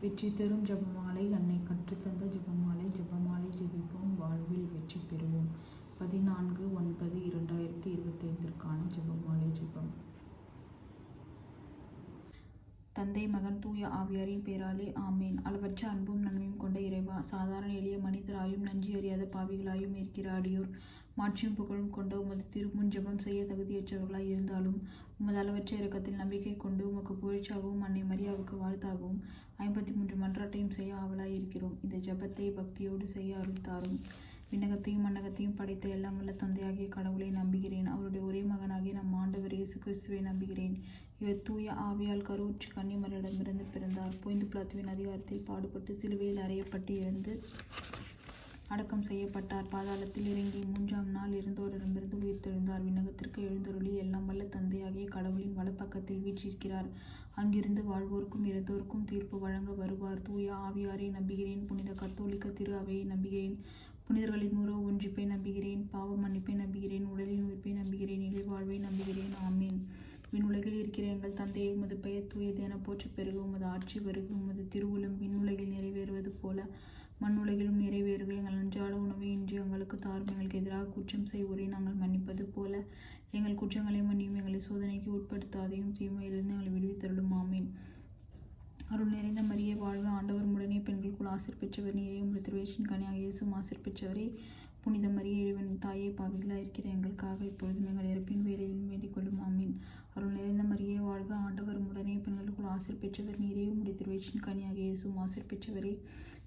வெற்றி தரும் ஜெபமாலை அன்னை கற்றுத்தந்த ஜெபமாலை. ஜெபமாலை ஜெபிப்போம், வாழ்வில் வெற்றி பெறுவோம். 14/9/2025 ஜெபமாலை ஜெபம். தந்தை, மகன், தூய ஆவியாரின் பேராலே ஆமேன். அளவற்ற அன்பும் நன்மையும் கொண்ட இறைவா, சாதாரண எளிய மனிதராயும் நன்றி அறியாத பாவிகளாயும் இருக்கிற அடியோர் மாட்சியும் புகழும் கொண்ட உமது திருமுன் ஜெபம் செய்ய தகுதியற்றவர்களாய் இருந்தாலும் உமது அளவற்ற இரக்கத்தில் நம்பிக்கை கொண்டு உமக்கு புகழ்ச்சியாகவும் அன்னை மரியாவுக்கு வாழ்த்தாகவும் 53 மன்றாட்டையும் செய்ய ஆவலாய் இருக்கிறோம். இந்த ஜெபத்தை பக்தியோடு செய்ய அருள் தாரும். விண்ணகத்தையும் மண்ணகத்தையும் படைத்த எல்லாம் வல்ல தந்தையாகிய கடவுளை நம்புகிறேன். அவருடைய ஒரே மகனாகிய நம் ஆண்டவர் இயேசு கிறிஸ்துவை நம்புகிறேன். இவர் தூய ஆவியால் கருவுற்று கன்னிமரிடமிருந்து பிறந்தார். பொய்ந்து பிலாத்துவின் அதிகாரத்தில் பாடுபட்டு சிலுவையில் அறையப்பட்டு இறந்து அடக்கம் செய்யப்பட்டார். பாதாளத்தில் இறங்கி 3ஆம் நாள் இறந்தோரிடமிருந்து உயிர்த்தெழுந்தார். விண்ணகத்திற்கு எழுந்தருளி எல்லாம் வல்ல தந்தையாகிய கடவுளின் வலப்பக்கத்தில் வீற்றிருக்கிறார். அங்கிருந்து வாழ்வோருக்கும் இறந்தோருக்கும் தீர்ப்பு வழங்க வருவார். தூய ஆவியாரை நம்புகிறேன். புனித கத்தோலிக்க திரு அவையை நம்புகிறேன். புனிதர்களின் உறவு ஒன்றிப்பை நம்புகிறேன். பாவ மன்னிப்பை நம்புகிறேன். உடலின் உயிர்ப்பை நம்புகிறேன். இறை வாழ்வை நம்புகிறேன். ஆமீன். விண்ணுலகில் இருக்கிற எங்கள் தந்தையை, உமது பெயர் தூயது என போற்ற பெருக. உமது ஆட்சி வருக. உமது திருவுளம் விண்ணுலகில் நிறைவேறுவது போல மண்ணுலகிலும் நிறைவேறுக. எங்கள் அன்றாட உணவை இன்று எங்களுக்கு தாரும். எங்களுக்கு எதிராக குற்றம் செய்வோரை நாங்கள் மன்னிப்பது போல எங்கள் குற்றங்களை மன்னியும். எங்களை சோதனைக்கு உட்படுத்தாதையும் தீமையிலிருந்து எங்களை விடுவித்தருளும். ஆமீன். அருள் நிறைந்த மரியே வாழ்க, ஆண்டவர் உடனே பெண்களுக்குள் ஆசீர் பெற்றவர் நீரே. உம்முடைய திருவயிற்றின் கனியாகிய இயேசுவும் ஆசீர் பெற்றவரே. புனித மரியே, இறைவனின் தாயே, பாவிகளாய் இருக்கிற எங்களுக்காக இப்பொழுதும் எங்கள் இறப்பின் வேளையிலும் வேண்டிக் கொள்ளும். ஆமீன். அருள் நிறைந்த மரியே வாழ்க, ஆண்டவர் உடனே பெண்களுக்குள் ஆசீர் பெற்றவர் நீரே. உம்முடைய திருவயிற்றின் கனியாகிய இயேசுவும் ஆசீர் பெற்றவரே.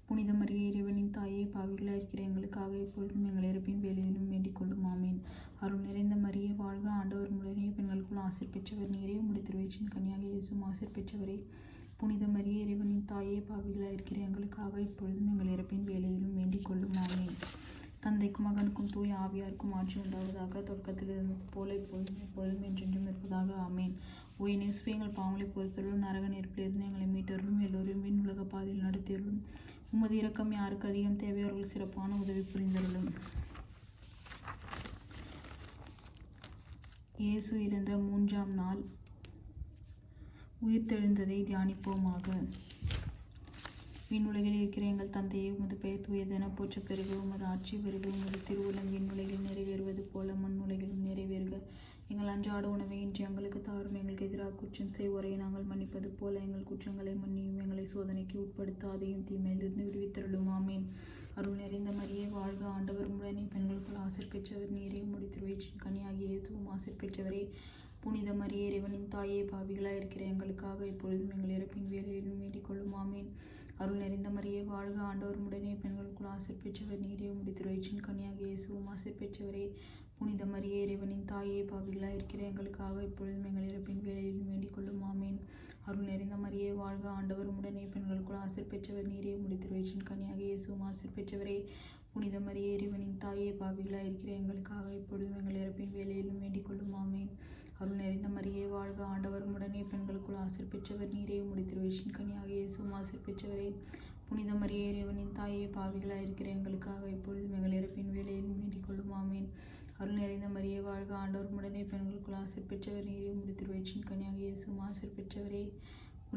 புனித மரியே, இறைவனின் தாயே, பாவிகளாய் இருக்கிற எங்களுக்காக இப்பொழுதும் எங்கள் இறப்பின் வேளையிலும் வேண்டிக் கொள்ளும். ஆமீன். அருள் நிறைந்த மரியே வாழ்க, ஆண்டவர் உடனே பெண்களுக்குள் ஆசீர் பெற்றவர் நீரே. உம்முடைய திருவயிற்றின் கனியாகிய இயேசுவும் ஆசீர் பெற்றவரே. புனித மரியே, இறைவனின் தாயே, பாவிகளாய் இருக்கிற எங்களுக்காக இப்பொழுதும் எங்கள் இறப்பின் வேளையிலும் வேண்டிக் கொள்ளும். ஆமீன். தந்தைக்கும் மகனுக்கும் தூய ஆவியாருக்கும் ஆட்சி உண்டாவதாக. தொடக்கத்தில் இருந்தது போல இப்பொழுதும் எப்பொழுதும் என்றென்றும் இருப்பதாக. ஆமேன். ஓ இயேசுவே, எங்கள் பாவங்களை பொறுத்தருளும். நரக நெருப்பிலிருந்து எங்களை மீட்டருளும். எல்லோரும் விண்ணுலக பாதையில் நடத்தியருளும். உமது இரக்கம் யாருக்கு அதிகம் தேவையோ அவர்கள் சிறப்பான உதவி புரிந்தருளும். இயேசு இறந்த 3ஆம் நாள் உயிர்த்தெழுந்ததை தியானிப்போமாக. விண்ணுலகில் இருக்கிற எங்கள் தந்தையை, உமது பெயர் தூயதென போற்ற பெருக. உமது ஆட்சி வருக. உமது திருவுளம் விண்ணுலகில் நிறைவேறுவது போல மண்ணுலகிலும் நிறைவேறுக. எங்கள் அன்றாட உணவை இன்று எங்களுக்கு தாரும். எங்களுக்கு எதிராக குற்றம் செய்வோரை நாங்கள் மன்னிப்பது போல எங்கள் குற்றங்களை மன்னியும். எங்களை சோதனைக்கு உட்படுத்தாதையும் தீமையிலிருந்து விடுவித்தருளும். ஆமீன். அருள் நிறைந்த மரியே வாழ்க, ஆண்டவர் உடனே பெண்களுக்குள் ஆசீர் பெற்றவர் நீரே. உம்முடைய திருவயிற்றின் கனியாகிய இயேசுவும் ஆசீர் பெற்றவரே. புனித மரியே, இறைவனின் தாயே, பாவிகளாய் இருக்கிற எங்களுக்காக இப்பொழுதும் எங்கள் இறப்பின் வேளையிலும் வேண்டிக் கொள்ளும். ஆமீன். அருள் நிறைந்த மரியே வாழ்க, ஆண்டவர் உடனே பெண்களுக்குள் ஆசீர் பெற்றவர் நீரே. உம்முடைய திருவயிற்றின் கனியாகிய இயேசுவும் ஆசீர் பெற்றவரே. புனித மரியே, இறைவனின் தாயே, பாவிகளாய் இருக்கிற எங்களுக்காக இப்பொழுதும் எங்கள் இறப்பின் வேளையிலும் வேண்டிக் கொள்ளும். ஆமீன். அருள் நிறைந்த மரியே வாழ்க, ஆண்டவர் உடனே பெண்களுக்குள் ஆசீர் பெற்றவர் நீரே. உம்முடைய திருவயிற்றின் கனியாகிய இயேசுவும் ஆசீர் பெற்றவரே. புனித மரியே, இறைவனின் தாயே, பாவிகளாய் இருக்கிற எங்களுக்காக இப்பொழுதும் எங்கள் இறப்பின் வேளையிலும் வேண்டிக் கொள்ளும். ஆமீன். அருள் நிறைந்த மரியே வாழ்க, ஆண்டவர் உடனே பெண்களுக்குள் ஆசீர் பெற்றவர் நீரே. உம்முடைய திருவயிற்றின் கனியாகிய இயேசுவும் ஆசீர் பெற்றவரே. புனித மரியே, இறைவனின் தாயே, பாவிகளாய் இருக்கிற எங்களுக்காக இப்பொழுதும் எங்கள் இறப்பின் வேளையிலும் வேண்டிக் கொள்ளும். ஆமீன். அருள் நிறைந்த மரியே வாழ்க, ஆண்டவர் உடனே பெண்களுக்குள் ஆசீர் பெற்றவர் நீரே. உம்முடைய திருவயிற்றின் கனியாகிய இயேசுவும் ஆசீர் பெற்றவரே.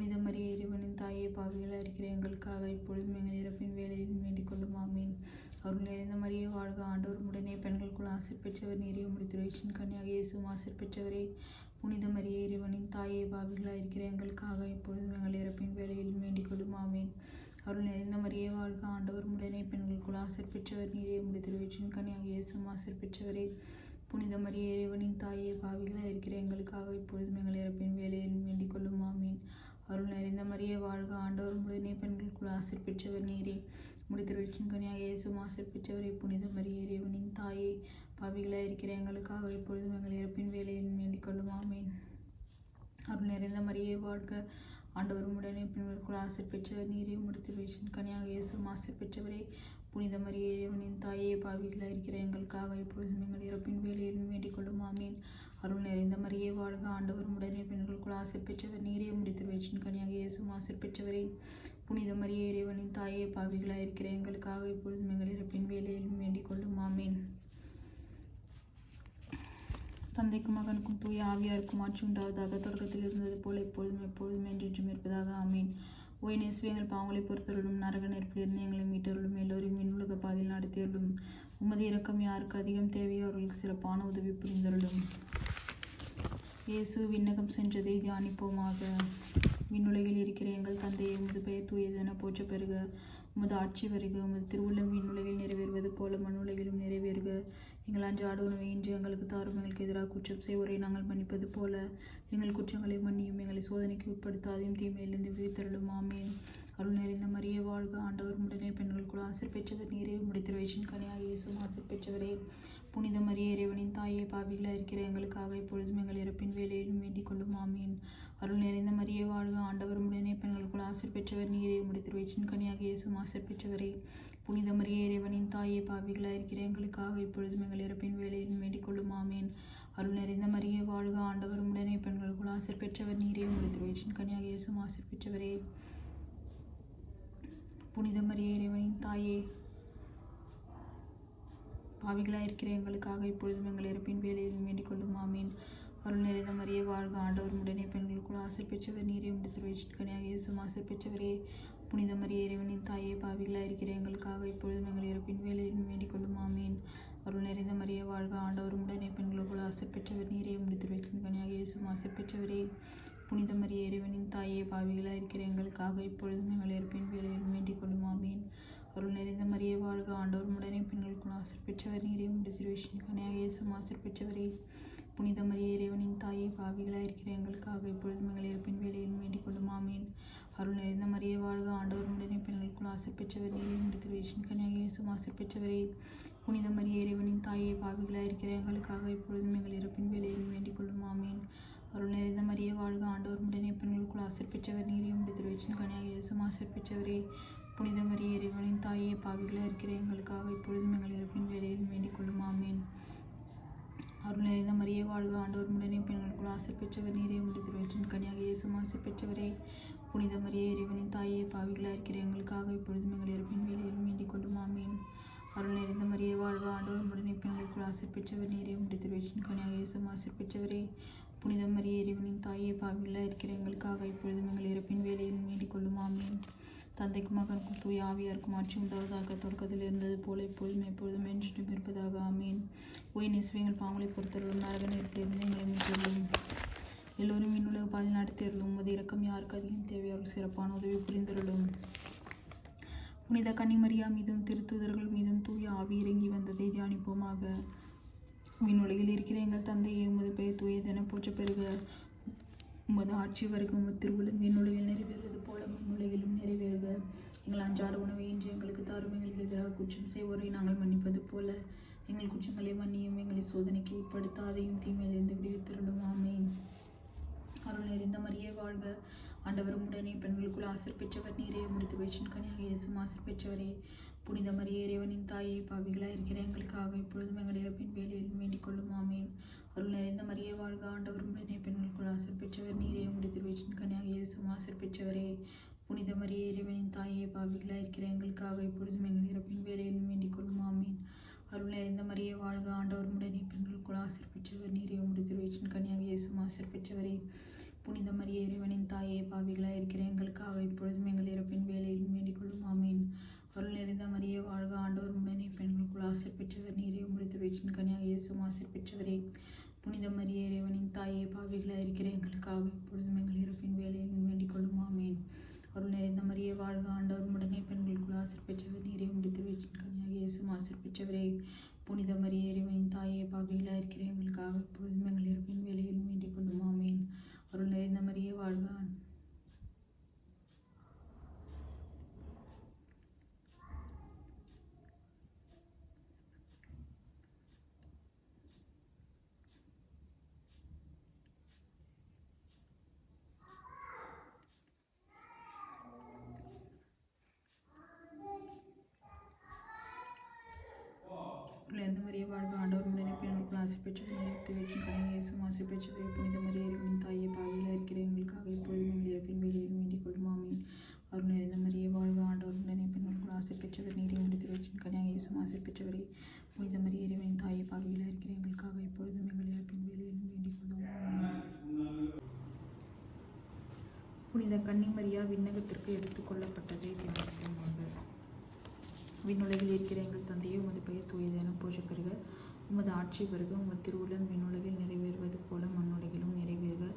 புனித மரியே, இறைவனின் தாயே, பாவிகளாய் இருக்கிற எங்களுக்காக இப்பொழுதும் எங்கள் இறப்பின் வேளையிலும் வேண்டிக் கொள்ளும். ஆமீன். அருள் நிறைந்த மரியே வாழ்க, ஆண்டவர் உடனே பெண்களுக்குள் ஆசீர் பெற்றவர் நீரே. உம்முடைய திருவயிற்றின் கனியாகிய இயேசுவும் ஆசீர் பெற்றவரே. புனித மரியே, இறைவனின் தாயே, பாவிகளாய் இருக்கிற எங்களுக்காக இப்பொழுதும் எங்கள் இறப்பின் வேளையிலும் வேண்டிக் கொள்ளும். ஆமீன். அருள் நிறைந்த மரியே வாழ்க, ஆண்டவர் உடனே பெண்களுக்குள் ஆசீர் பெற்றவர் நீரே. உம்முடைய திருவயிற்றின் கனியாகிய இயேசுவும் ஆசீர் பெற்றவரே. புனித மரியே, இறைவனின் தாயே, பாவிகளாய் இருக்கிற எங்களுக்காக இப்பொழுதும் எங்கள் இறப்பின் வேளையிலும் வேண்டிக் கொள்ளும். ஆமீன். அருள் நிறைந்த மரியே வாழ்க, ஆண்டவர் உடனே பெண்களுக்குள் ஆசீர் பெற்றவர் நீரே. உம்முடைய திருவயிற்றின் கனியாகிய இயேசுவும் ஆசீர் பெற்றவரே. புனித மரியே, இறைவனின் தாயே, பாவிகளாய் இருக்கிற எங்களுக்காக இப்பொழுதும் எங்கள் இறப்பின் வேளையிலும் வேண்டிக் கொள்ளும். ஆமீன். அருள் நிறைந்த மரியே வாழ்க, ஆண்டவர் உடனே பெண்களுக்குள் ஆசீர் பெற்றவர் நீரே. உம்முடைய திருவயிற்றின் கனியாகிய இயேசுவும் ஆசீர் பெற்றவரே. புனித மரியே, இறைவனின் தாயே, பாவிகளாய் இருக்கிற எங்களுக்காக இப்பொழுதும் எங்கள் இறப்பின் வேளையிலும் வேண்டிக் கொள்ளும். ஆமீன். அருள் நிறைந்த மரியே வாழ்க, ஆண்டவர் உடனே பெண்களுக்குள் ஆசீர் பெற்றவர் நீரே. உம்முடைய திருவயிற்றின் கனியாகிய இயேசுவும் ஆசீர் பெற்றவரே. புனித மரியே, இறைவனின் தாயே, பாவிகளாய் இருக்கிற எங்களுக்காக இப்பொழுதும் எங்கள் இறப்பின் வேளையிலும் வேண்டிக் கொள்ளும். ஆமீன். தந்தைக்கும் மகனுக்கும் தூய ஆவியாருக்கும் ஆட்சி உண்டாவதாக. தொடக்கத்தில் இருந்தது போல இப்பொழுதும் எப்பொழுதும் என்றென்றும் இருப்பதாக. ஆமீன். ஓ ஓய் நேசுவே எங்கள் பாவங்களை பொறுத்தருளும், நரக நெருப்பிலிருந்து எங்களை மீட்டருளும், எல்லோரும் விண்ணுலக பாதையில் நடத்தியருளும். உமது இரக்கம் யாருக்கு அதிகம் தேவையோ அவர்களுக்கு சிறப்பான உதவி புரிந்தருளும். இயேசு விண்ணகம் சென்றதை தியானிப்போமாக. விண்ணுலகில் இருக்கிற எங்கள் தந்தையை, உமது பெயர் தூயதென போற்ற பெறுக. உமது ஆட்சி வருக. உமது திருவுள்ளம் விண்ணுலகில் நிறைவேறுவது போல மண்ணுலகிலும் நிறைவேறுக. எங்கள் அன்றாட உணவை இன்று எங்களுக்கு தாரும். எங்களுக்கு எதிராக குற்றம் செய்வோரை நாங்கள் மன்னிப்பது போல எங்கள் குற்றங்களை மன்னியும். எங்களை சோதனைக்கு உட்படுத்தாதையும் தீமையிலிருந்து விடுவித்தருளும். ஆமென். அருள் நிறைந்த மரியே வாழ்க, ஆண்டவர் உடனே பெண்களுக்குள் ஆசீர் பெற்றவர் நீரே. உம்முடைய திருவயிற்றின் கனியாக இயேசுவும் ஆசீர் பெற்றவரே. புனித மரியே, இறைவனின் தாயே, பாவிகளாக இருக்கிற எங்களுக்காக இப்பொழுதும் எங்கள் இறப்பின் வேலையிலும் வேண்டிக் கொள்ளும். ஆமீன். அருள் நிறைந்த மரியே வாழ்க, ஆண்டவர் உடனே பெண்களுக்குள் ஆசீர் பெற்றவர் நீரே. உம்முடைய திருவயிற்றின் கனியாக இயேசுவும் ஆசீர் பெற்றவரே. புனித மரியே, இறைவனின் தாயே, பாவிகளாக இருக்கிற எங்களுக்காக இப்பொழுதும் எங்கள் இறப்பின் வேலையிலும் வேண்டிக் கொள்ளும். ஆமீன். அருள் நிறைந்த மரியே வாழ்க, ஆண்டவர் உடனே பெண்களுக்குள் ஆசீர் பெற்றவர் நீரே. உம்முடைய திருவயிற்றின் கனியாக இயேசுவும் ஆசீர் பெற்றவரே. புனித மரியே, இறைவனின் தாயே, பாவிகளாக இருக்கிற எங்களுக்காக இப்பொழுதும் எங்கள் இறப்பின் வேலையிலும் வேண்டிக் கொள்ளும். ஆமீன். அருள் நிறைந்த மரியே வாழ்க, ஆண்டவர் உடனே பெண்களுக்குள் ஆசீர் பெற்றவர் நீரே. உம்முடைய திருவயிற்றின் கனியாக இயேசுவும் ஆசீர் பெற்றவரே. புனித மரியே, இறைவனின் தாயே, பாவிகளாக இருக்கிற எங்களுக்காக இப்பொழுதும் எங்கள் இறப்பின் வேலையிலும் வேண்டிக் கொள்ளும். ஆமீன். அருள் நிறைந்த மரியே வாழ்க, ஆண்டவர் உடனே பெண்களுக்குள் ஆசீர் பெற்றவர் நீரே. உம்முடைய திருவயிற்றின் கனியாக இயேசுவும் ஆசீர் பெற்றவரே. புனித மரியே, இறைவனின் தாயே, பாவிகளாக இருக்கிற எங்களுக்காக இப்பொழுதும் எங்கள் இறப்பின் வேலையிலும் வேண்டிக் கொள்ளும். ஆமீன். அருள் நிறைந்த மரியே வாழ்க, ஆண்டவர் உடனே பெண்களுக்குள் ஆசீர் பெற்றவர் நீரே. உம்முடைய திருவயிற்றின் கனியாக இயேசுவும் ஆசீர் பெற்றவரே. புனித மரியே, இறைவனின் தாயே, பாவிகளாக இருக்கிற எங்களுக்காக இப்பொழுதும் எங்கள் இறப்பின் வேலையிலும் வேண்டிக் கொள்ளும். ஆமீன். அருள் நிறைந்த மரியே வாழ்க, ஆண்டவர் உடனே பெண்களுக்குள் ஆசீர் பெற்றவர் நீரே. உம்முடைய திருவயிற்றின் கனியாக இயேசுவும் ஆசீர் பெற்றவரே. புனித மரியே, இறைவனின் தாயே, பாவிகளாக இருக்கிற எங்களுக்காக இப்பொழுதும் எங்கள் இறப்பின் வேலையிலும் வேண்டிக் கொள்ளும். ஆமீன். அருள் நிறைந்த மரியே வாழ்க, ஆண்டவர் உடனே பெண்களுக்குள் ஆசீர் பெற்றவர் நீரே. உம்முடைய திருவயிற்றின் கனியாக இயேசுவும் ஆசீர் பெற்றவரே. புனித மரியே, இறைவனின் தாயே, பாவிகளாக இருக்கிற எங்களுக்காக இப்பொழுதும் எங்கள் இறப்பின் வேலையிலும் வேண்டிக் கொள்ளும். ஆமீன். அருள் நிறைந்த மரியே வாழ்க, ஆண்டவர் உடனே பெண்களுக்குள் ஆசீர் பெற்றவர் நீரே. உம்முடைய திருவயிற்றின் கனியாக இயேசுவும் ஆசீர் பெற்றவரே. புனித மரியே, இறைவனின் தாயே, பாவிகளாக இருக்கிற எங்களுக்காக இப்பொழுதும் எங்கள் இறப்பின் வேலையிலும் வேண்டிக் கொள்ளும். ஆமீன். அருள் நிறைந்த மரியே வாழ்க, ஆண்டவர் உடனே பெண்களுக்குள் ஆசீர் பெற்றவர் நீரே. உம்முடைய திருவயிற்றின் கனியாக இயேசுவும் ஆசீர் பெற்றவரே. புனித மரியே, இறைவனின் தாயே, பாவிகளாக இருக்கிற எங்களுக்காக இப்பொழுதும் எங்கள் இறப்பின் வேலையிலும் வேண்டிக் கொள்ளும். ஆமீன். தந்தைக்கும் மகனுக்கும் தூய ஆவியாருக்கும் ஆட்சி உண்டாவதாக. தொடக்கத்தில் இருந்தது போல இப்பொழுதும் எப்பொழுதும் என்றும் இருப்பதாக. ஆமீன். ஓய் நேசுவே எங்கள் பாவங்களை பொறுத்தருளும், நரக நெருப்பிலிருந்து எங்களை மீட்டருளும், எல்லோரும் விண்ணுலக பாதையில் நடத்தியருளும். உமது இரக்கம் யாருக்கு அதிகம் தேவையோ சிறப்பான உதவி புரிந்தருளும். புனித கன்னிமரியா மீதும் திருத்தூதர்கள் மீதும் தூய ஆவி இறங்கி வந்ததை தியானிப்போமாக. விண்ணுலகில் இருக்கிற எங்கள் தந்தையை, உமது பெயர் தூயதென போற்ற பெறுக. உமது ஆட்சி வருக. உமது திருவுள்ளம் விண்ணுலகில் நிறைவேறுவது போல மண்ணுலகிலும் நிறைவேறுக. எங்கள் அன்றாட உணவை இன்று எங்களுக்கு தாரும். எங்களுக்கு எதிராக குற்றம் செய்வோரை நாங்கள் மன்னிப்பது போல எங்கள் குற்றங்களை மன்னியும். எங்களை சோதனைக்கு உட்படுத்தாதையும் தீமையிலிருந்து விடுவித்தருளும். ஆமீன். அருள் நிறைந்த மரியே வாழ்க, ஆண்டவர் உடனே பெண்களுக்குள் ஆசீர் பெற்றவர் நீரே. உம்முடைய திருவயிற்றின் கனியாக இயேசுவும் ஆசீர் பெற்றவரே. புனித மரியே, இறைவனின் தாயே, பாவிகளாக இருக்கிற எங்களுக்காக இப்பொழுதும் எங்கள் இறப்பின் வேலையிலும் வேண்டிக் கொள்ளும். ஆமீன். அருள் நிறைந்த மரியே வாழ்க, ஆண்டவர் உடனே பெண்களுக்குள் ஆசீர் பெற்றவர் நீரே. உம்முடைய திருவயிற்றின் கனியாக இயேசுவும் ஆசீர் பெற்றவரே. புனித மரியே, இறைவனின் தாயே, பாவிகளாக இருக்கிற எங்களுக்காக இப்பொழுதும் எங்கள் இறப்பின் வேலையிலும் வேண்டிக் கொள்ளும். ஆமீன். அருள் நிறைந்த மரியே வாழ்க, ஆண்டவர் உடனே பெண்களுக்குள் ஆசீர் பெற்றவர் நீரே. உம்முடைய திருவயிற்றின் கனியாக இயேசுவும் ஆசீர் பெற்றவரே. புனித மரியே, இறைவனின் தாயே, பாவிகளாக இருக்கிற எங்களுக்காக இப்பொழுதும் எங்கள் இறப்பின் வேலையிலும் வேண்டிக் கொள்ளும். ஆமீன். அருள் நிறைந்த மரியே வாழ்க, ஆண்டவர் உடனே பெண்களுக்குள் ஆசீர் பெற்றவர் நீரே. உம்முடைய திருவயிற்றின் கனியாக இயேசுவும் ஆசீர் பெற்றவரே. புனித மரியே, இறைவனின் தாயே, பாவிகளாக இருக்கிற எங்களுக்காக இப்பொழுதும் எங்கள் இறப்பின் வேலையிலும் வேண்டிக் கொள்ளும். ஆமீன். அருள் நிறைந்த மரியே வாழ்க, ஆண்டவர் உடனே பெண்களுக்குள் ஆசீர் பெற்றவர் நீரே. உம்முடைய திருவயிற்றின் கனியாக இயேசுவும் ஆசீர் பெற்றவரே. புனித மரியே, இறைவனின் தாயே, பாவிகளாக இருக்கிற எங்களுக்காக இப்பொழுதும் எங்கள் இறப்பின் வேலையிலும் வேண்டிக் கொள்ளும். ஆமீன். அருள் நிறைந்த மரியே வாழ்க. நிறைந்த மரியே வாழ்க, ஆண்டவர் உடனே பெண்களுக்குள் ஆசீர் பெற்றவர் நீரே. திருவயிற்றின் கனியாக இயேசுவும் ஆசீர் பெற்றவரே. புனித மரியே, இறைவனின் தாயே, பாவிகளாக இருக்கிற எங்களுக்காக இப்பொழுதும் எங்கள் இறப்பின் வேலையிலும் வேண்டிக் கொள்ளும். ஆமீன். அருள் நிறைந்த மரியே வாழ்க, ஆண்டவர் உடனே பெண்களுக்குள் ஆசீர் பெற்றவர் நீரே. உம்முடைய திருவயிற்றின் கனியாக இயேசுவும் ஆசீர் பெற்றவரே. புனித மரியே, இறைவனின் தாயே, பாவிகளாக இருக்கிற எங்களுக்காக இப்பொழுதும் எங்கள் இறப்பின் வேலையிலும் வேண்டிக் கொள்ளும். ஆமீன். புனித புனித கன்னிமரியா விண்ணகத்திற்கு எடுத்துக் கொள்ளப்பட்டதை தியானிப்போமாக. விண்ணுலகில் இருக்கிற எங்கள் தந்தையே, உமது பெயர் தூயதென போற்றப் பெறுக. உமது ஆட்சி வருக. உமது திருவுளம் விண்ணுலகில் நிறைவேறுவது போல மண்ணுலகிலும் நிறைவேறுக.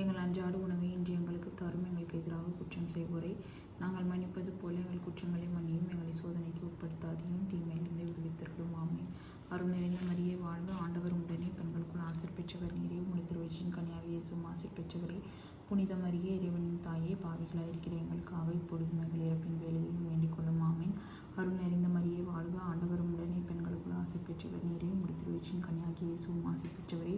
எங்கள் அன்றாட உணவை இன்று எங்களுக்கு தாரும். எங்களுக்கு எதிராக குற்றம் செய்வோரை நாங்கள் மன்னிப்பது போல எங்கள் குற்றங்களை மன்னியும். எங்களை சோதனைக்கு உட்படுத்தாதையும் தீமையிலிருந்து விடுவித்தருளும். ஆமென். அருள் நிறைந்த மரியே வாழ்க, ஆண்டவர் உடனே பெண்களுக்குள் ஆசீர் பெற்றவர் நீரே. உம்முடைய திருவயிற்றின் கனியாகிய இயேசுவும் ஆசீர் பெற்றவரே. புனித மரியே, இறைவனின் தாயே, பாவிகளாய் இருக்கிற எங்களுக்காக இப்பொழுதும் எங்கள் இறப்பின் வேளையிலும் வேண்டிக் கொள்ளும். ஆமென். அருள் நிறைந்த மரியே வாழ்க, ஆண்டவர் உடனே பெண்களுக்குள் ஆசீர் பெற்றவர் நீரே. உம்முடைய திருவயிற்றின் கனியாகிய இயேசுவும் ஆசீர் பெற்றவரே.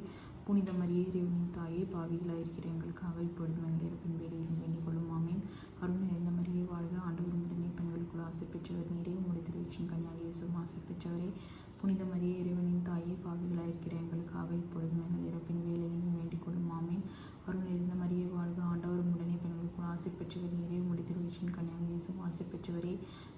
புனித மரியே, இறைவனின் தாயே, பாவிகளாய் இருக்கிற எங்களுக்காக இப்பொழுதும் எங்கள் இறப்பின் வேளையிலும் வேண்டிக் கொள்ளும். ஆமென். அருள் நிறைந்த மரியே வாழ்க, ஆண்டவர் உடனே பெண்களுக்குள் ஆசீர் பெற்றவர் நீரே. உம்முடைய திருவயிற்றின் கனியாகிய இயேசுவும் ஆசீர் பெற்றவரே. புனித மரியே, இறைவனின் தாயே, பாவிகளாய் இருக்கிற எங்களுக்காக இப்பொழுதும் எங்கள் இறப்பின் வேளையிலும் வேண்டிக் கொள்ளும். ஆமென். அருள் நிறைந்த மரியே வாழ்க, ஆண்டவர் உடனே பெண்களுக்குள் ஆசீர் பெற்றவர் நீரே. உம்முடைய திருவயிற்றின் கனியாகிய இயேசுவும் ஆசீர் பெற்றவரே.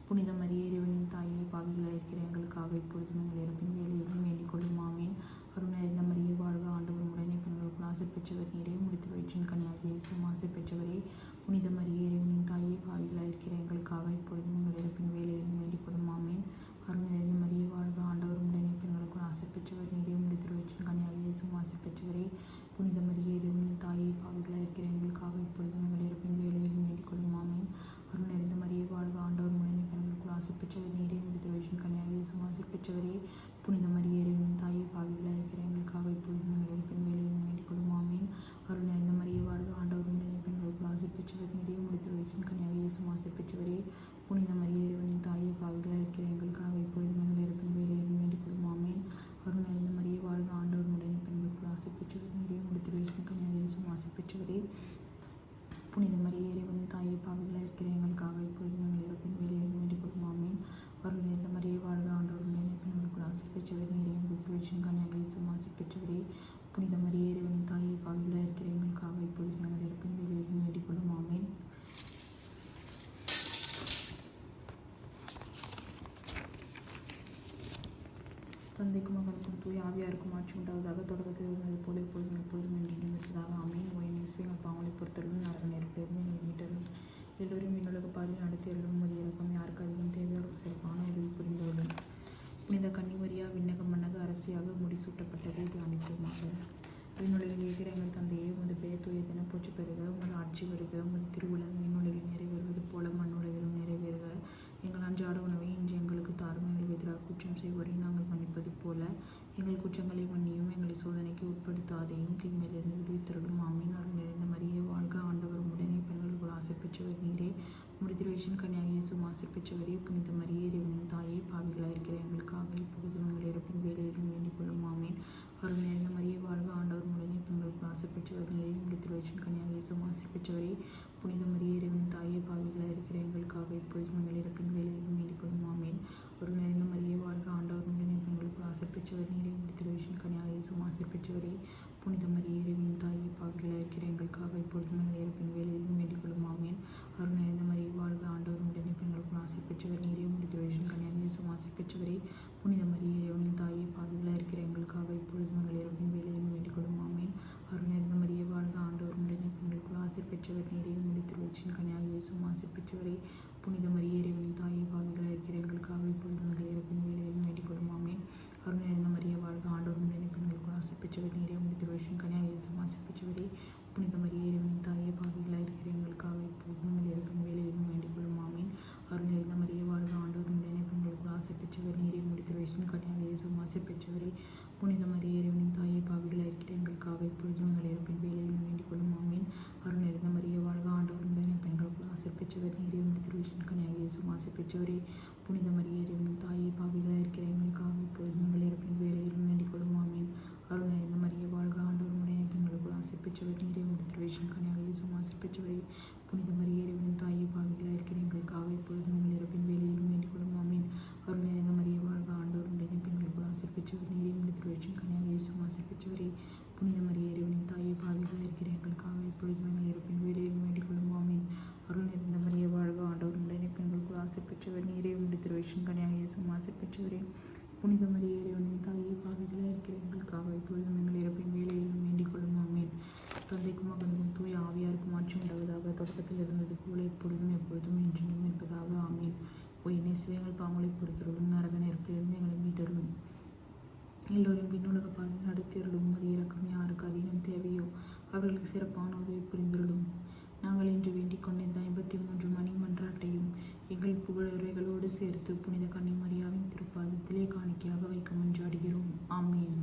புனித மரியே, இறைவனின் தாயே, பாவிகளாய் இருக்கிற எங்களுக்காக இப்பொழுதும் எங்கள் இறப்பின் வேளையிலும் வேண்டிக் கொள்ளும். ஆமென். அருள் நிறைந்த மரியே வாழ்க, ஆண்டவர் உடனே பெண்களுக்குள் ஆசீர் பெற்றவர் நீரே. உம்முடைய திருவயிற்றின் கனியாகிய இயேசுவும் ஆசீர் பெற்றவரே. புனித மரியே, இறைவனின் தாயே, பாவிகளாய் இருக்கிற எங்களுக்காக இப்பொழுதும் எங்கள் இறப்பின் வேளையிலும் வேண்டிக் கொள்ளும். ஆமென். அருள் நிறைந்த மரியே வாழ்க, ஆண்டவர் உடனே பெண்களுக்குள் ஆசீர் பெற்றவர் நீரே. உம்முடைய திருவயிற்றின் கனியாகிய இயேசுவும் ஆசீர் பெற்றவரே. புனித மரியே, இறைவனின் தாயே, பாவிகளாய் இருக்கிற எங்களுக்காக இப்பொழுதும் எங்கள் இறப்பின் வேளையிலும் வேண்டிக் கொள்ளும். ஆமென். அருள் நிறைந்த மரியே வாழ்க, ஆண்டவர் உடனே பெண்களுக்குள் ஆசீர் பெற்றவர் நீரே. உம்முடைய திருவயிற்றின் கனியாகிய இயேசுவும் ஆசீர் பெற்றவரே. புனித மரியே, இறைவனின் தாயே, பாவிகளாய் இருக்கிற எங்களுக்காக இப்பொழுதும் எங்கள் இறப்பின் வேளையிலும் வேண்டிக் கொள்ளும். ஆமென். அருள் நிறைந்த மரியே வாழ்க, ஆண்டவர் உடனே பெண்களுக்குள் ஆசீர் பெற்றவர் நீரே. உம்முடைய திருவயிற்றின் கனியாகிய இயேசுவும் ஆசீர் பெற்றவரே. புனித மரியே, இறைவனின் தாயே, பாவிகளாய் இருக்கிற எங்களுக்காக இப்பொழுதும் எங்கள் இறப்பின் வேளையிலும் வேண்டிக் கொள்ளும். ஆமென். அருள் நிறைந்த மரியே வாழ்க, ஆண்டவர் உடனே பெண்களுக்குள் ஆசீர் பெற்றவர் நீரே. உம்முடைய திருவயிற்றின் கனியாகிய இயேசுவும் ஆசீர் பெற்றவரே. புனித மரியே, இறைவனின் தாயே, பாவிகளாய் இருக்கிற எங்களுக்காக இப்பொழுதும் எங்கள் இறப்பின் வேளையிலும் வேண்டிக் கொள்ளும். ஆமென். அருள் நிறைந்த மரியே வாழ்க, ஆண்டவர் உடனே பெண்களுக்குள் ஆசீர் பெற்றவர் நீரே. உம்முடைய திருவயிற்றின் கனியாகிய இயேசுவும் ஆசீர் பெற்றவரே. புனித மரியே, இறைவனின் தாயே, பாவிகளாய் இருக்கிற எங்களுக்காக இப்பொழுதும் எங்கள் இறப்பின் வேளையிலும் வேண்டிக் கொள்ளும். ஆமென். தந்தைக்கும் மகனுக்கும் தூய ஆவியாருக்கும் ஆட்சி உண்டாவதாக. தொடக்கத்தில் இருந்தது போல இப்பொழுதும் எப்பொழுதும் என்றும் இருப்பதாக. ஆமென். ஓ என் இயேசுவே, எங்கள் பாவங்களை பொறுத்தருளும், நரக நெருப்பிலிருந்து எங்களை மீட்டருளும். எல்லோரும் விண்ணுலக பாதையில் நடத்தி அருளும். உமது இறக்கம் யாருக்கு அதிகம் தேவையோ அவருக்கு சிறப்பான உதவி புரிந்தருளும். புனித கன்னிமரியா விண்ணக மன்னக அரசியாக முடிசூட்டப்பட்டதை தியானிப்போமாக. விண்ணுலகில் இருக்கிற எங்கள் தந்தையே, உமது பெயர் தூயதென போற்றப் பெறுக. உமது ஆட்சி வருக. உமது திருவுளம் விண்ணுலகில் நிறைவேறுவது போல மண்ணுலகிலும் நிறைவேறுக. எங்கள் அன்றாட உணவை இன்று எங்களுக்கு தாரும். எங்களுக்கு எதிராக குற்றம் செய்வோரை நாங்கள் மன்னிப்பது போல எங்கள் குற்றங்களை மன்னியும். எங்களை சோதனைக்கு உட்படுத்தாதையும் தீமையிலிருந்து விடுவித்தருளும். ஆமென். அருள் நிறைந்த மரியே வாழ்க, ஆண்டவர் உடனே பெண்களுக்குள் ஆசீர் பெற்றவர் நீரே. உம்முடைய திருவயிற்றின் கனியாகிய இயேசுவும் ஆசீர் பெற்றவரே. புனித மரியே, இறைவனின் தாயே, பாவிகளாய் இருக்கிற எங்களுக்காக இப்பொழுதும் எங்கள் இறப்பின் வேளையிலும் வேண்டிக் கொள்ளும். ஆமென். அருள் நிறைந்த மரியே வாழ்க, ஆண்டவர் உடனே பெண்களுக்குள் ஆசீர் பெற்றவர் நீரே. உம்முடைய திருவயிற்றின் கனியாகிய இயேசுவும் ஆசீர் பெற்றவரே. புனித மரியே, இறைவனின் தாயே, பாவிகளாய் இருக்கிற எங்களுக்காக இப்பொழுதும் எங்கள் இறப்பின் வேளையிலும் வேண்டிக் கொள்ளும். ஆமென். அருள் நிறைந்த மரியே வாழ்க, ஆண்டவர் உடனே பெண்களுக்குள் ஆசீர் பெற்றவர் நீரே. உம்முடைய திருவயிற்றின் கனியாகிய இயேசுவும் ஆசீர் பெற்றவரே. புனித மரியே, இறைவனின் தாயே, பாவிகளாய் இருக்கிற எங்களுக்காக இப்பொழுதும் எங்கள் இறப்பின் வேளையிலும் வேண்டிக் கொள்ளும். ஆமென். அருள் நிறைந்த மரியே வாழ்க, ஆண்டவர் உடனே பெண்களுக்குள் ஆசீர் பெற்றவர் நீரே. உம்முடைய திருவயிற்றின் கனியாகிய இயேசுவும் ஆசீர் பெற்றவரே. புனித மரியே, இறைவனின் தாயே, பாவிகளாய் இருக்கிற எங்களுக்காக இப்பொழுதும் எங்கள் இறப்பின் வேளையிலும் வேண்டிக் கொள்ளும். ஆமென். அருள் நிறைந்த மரியே வாழ்க, ஆண்டவர் உடனே பெண்களுக்குள் ஆசீர் பெற்றவர் நீரே. உம்முடைய திருவயிற்றின் கனியாகிய இயேசுவும் ஆசீர் பெற்றவரே. புனித மரியே, இறைவனின் தாயே, பாவிகளாய் இருக்கிற எங்களுக்காக இப்பொழுதும் எங்கள் இறப்பின் வேளையிலும் வேண்டிக் கொள்ளும். ஆமென். அருள் நிறைந்த மரியே வாழ்க, ஆண்டவர் உடனே பெண்களுக்குள் ஆசீர் பெற்றவர் நீரே. உம்முடைய திருவயிற்றின் கனியாகிய இயேசுவும் ஆசீர் பெற்றவரே. புனித மரியே, இறைவனின் தாயே, பாவிகளாய் இருக்கிற எங்களுக்காக இப்பொழுதும் எங்கள் இறப்பின் வேளையிலும் வேண்டிக் கொள்ளும். ஆமென். அருள் நிறைந்த மரியே வாழ்க, ஆண்டவர் உடனே பெண்களுக்குள் ஆசீர் பெற்றவர் நீரே. உம்முடைய திருவயிற்றின் கனியாகிய இயேசுவும் ஆசீர் பெற்றவரே. புனித மரியே, இறைவனின் தாயே, பாவிகளாய் இருக்கிற எங்களுக்காக இப்பொழுதும் எங்கள் இறப்பின் வேளையிலும் வேண்டிக் கொள்ளும். ஆமென். அருள் நிறைந்த மரியே வாழ்க, ஆண்டவர் உடனே பெண்களுக்குள் ஆசீர் பெற்றவர் நீரே. உம்முடைய திருவயிற்றின் கனியாகிய இயேசுவும் ஆசீர் பெற்றவரே. புனித மரியே, இறைவனின் தாயே, பாவிகளாய் இருக்கிற எங்களுக்காக இப்பொழுதும் எங்கள் இறப்பின் வேளையிலும் வேண்டிக் கொள்ளும். ஆமென். அருள் நிறைந்த மரியே வாழ்க, ஆண்டவர் உடனே பெண்களுக்குள் ஆசீர் பெற்றவர் நீரே. உம்முடைய திருவயிற்றின் கனியாகிய இயேசுவும் ஆசீர் பெற்றவரே. புனித மரியே, இறைவனின் தாயே, பாவிகளாய் இருக்கிற எங்களுக்காக இப்பொழுதும் எங்கள் இறப்பின் வேளையிலும் வேண்டிக் கொள்ளும். ஆமென். அருள் நிறைந்த மரியே வாழ்க, ஆண்டவர் உடனே பெண்களுக்குள் ஆசீர் பெற்றவர் நீரே. உம்முடைய திருவயிற்றின் கனியாகிய இயேசுவும் ஆசீர் பெற்றவரே. புனித மரியே, இறைவனின் தாயே, பாவிகளாய் இருக்கிற எங்களுக்காக இப்பொழுதும் எங்கள் இறப்பின் வேளையிலும் வேண்டிக் கொள்ளும். ஆமென். அருள் நிறைந்த மரியே வாழ்க, ஆண்டவர் உடனே பெண்களுக்குள் ஆசீர் பெற்றவர் நீரே. உம்முடைய திருவயிற்றின் கனியாகிய இயேசுவும் ஆசீர் பெற்றவரே. புனித மரியே இறைவனின் தாயே, பாவிகளாக இருக்கிற எங்களுக்காக இப்பொழுதும் எங்கள் இறப்பின் வேலையிலும் வேண்டிக் கொள்ளும். ஆமேன். தந்தைக்கும் மகனுக்கும் தூய ஆவியாருக்கும் ஆட்சி உண்டாவதாக. தொடக்கத்தில் இருந்தது போல இப்பொழுதும் எப்பொழுதும் என்றும் இருப்பதாக. ஆமேன். பொய்யினை சிவங்கள் பாவங்களை பொறுத்தருளும், நரக நெருப்பிலிருந்து எங்களை மீட்டருளும், எல்லோரும் விண்ணுலக பாதையில் நடத்தியருளும். உமது இரக்கம் யாருக்கு அதிகம் தேவையோ அவர்களுக்கு சிறப்பான உதவி புரிந்தருளும். நாங்கள் இன்று வேண்டிக் கொண்ட இந்த 53 மணி மன்றாட்டையும் எங்கள் புகழுரைகளோடு சேர்த்து புனித கன்னிமரியாவின் திருப்பாதத்திலே காணிக்கையாக வைக்க மன்றாடுகிறோம். ஆமேன்.